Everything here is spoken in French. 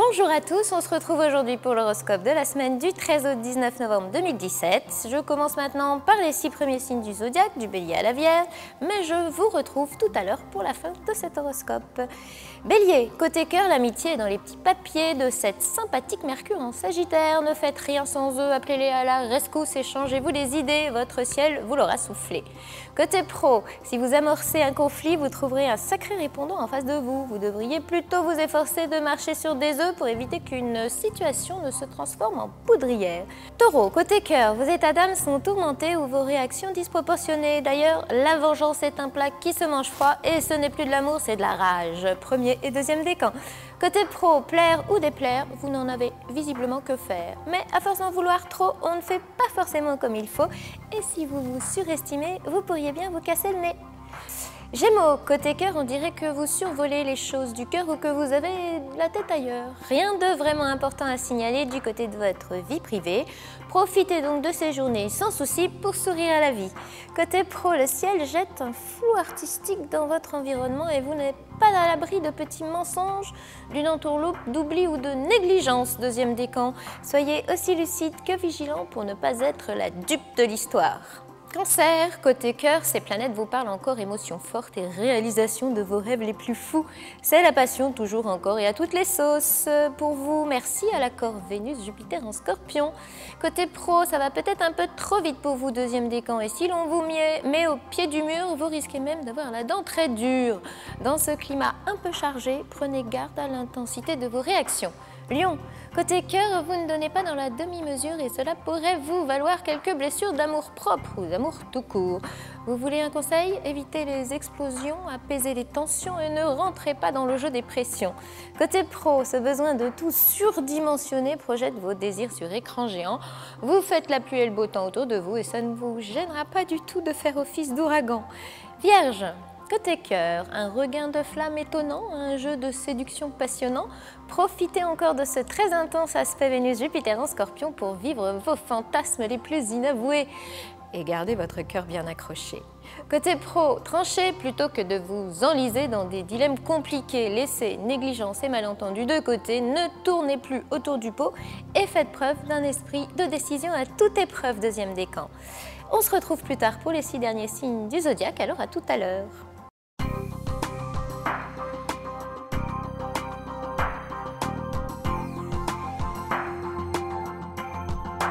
Bonjour à tous, on se retrouve aujourd'hui pour l'horoscope de la semaine du 13 au 19 novembre 2017. Je commence maintenant par les 6 premiers signes du zodiaque, du Bélier à la Vierge, mais je vous retrouve tout à l'heure pour la fin de cet horoscope. Bélier, côté cœur, l'amitié est dans les petits papiers de cette sympathique Mercure en Sagittaire. Ne faites rien sans eux, appelez-les à la rescousse, échangez-vous des idées, votre ciel vous l'aura soufflé. Côté pro, si vous amorcez un conflit, vous trouverez un sacré répondant en face de vous. Vous devriez plutôt vous efforcer de marcher sur des œufs pour éviter qu'une situation ne se transforme en poudrière. Taureau, côté cœur, vos états d'âme sont tourmentés ou vos réactions disproportionnées. D'ailleurs, la vengeance est un plat qui se mange froid et ce n'est plus de l'amour, c'est de la rage. Premier et deuxième décan. Côté pro, plaire ou déplaire, vous n'en avez visiblement que faire. Mais à force d'en vouloir trop, on ne fait pas forcément comme il faut. Et si vous vous surestimez, vous pourriez bien vous casser le nez. Gémeaux, côté cœur, on dirait que vous survolez les choses du cœur ou que vous avez la tête ailleurs. Rien de vraiment important à signaler du côté de votre vie privée. Profitez donc de ces journées sans souci pour sourire à la vie. Côté pro, le ciel jette un flou artistique dans votre environnement et vous n'êtes pas à l'abri de petits mensonges, d'une entourloupe, d'oubli ou de négligence. Deuxième décan, soyez aussi lucide que vigilant pour ne pas être la dupe de l'histoire. Cancer, côté cœur, ces planètes vous parlent encore émotions fortes et réalisation de vos rêves les plus fous. C'est la passion toujours encore et à toutes les sauces. Pour vous, merci à l'accord Vénus-Jupiter en Scorpion. Côté pro, ça va peut-être un peu trop vite pour vous, deuxième décan. Et si l'on vous met au pied du mur, vous risquez même d'avoir la dent très dure. Dans ce climat un peu chargé, prenez garde à l'intensité de vos réactions. Lion, côté cœur, vous ne donnez pas dans la demi-mesure et cela pourrait vous valoir quelques blessures d'amour-propre ou d'amour tout court. Vous voulez un conseil? Évitez les explosions, apaisez les tensions et ne rentrez pas dans le jeu des pressions. Côté pro, ce besoin de tout surdimensionner projette vos désirs sur écran géant. Vous faites la pluie et le beau temps autour de vous et ça ne vous gênera pas du tout de faire office d'ouragan. Vierge, côté cœur, un regain de flamme étonnant, un jeu de séduction passionnant. Profitez encore de ce très intense aspect Vénus-Jupiter en Scorpion pour vivre vos fantasmes les plus inavoués et gardez votre cœur bien accroché. Côté pro, tranchez plutôt que de vous enliser dans des dilemmes compliqués. Laissez négligence et malentendus de côté, ne tournez plus autour du pot et faites preuve d'un esprit de décision à toute épreuve, deuxième décan. On se retrouve plus tard pour les 6 derniers signes du zodiaque, alors à tout à l'heure.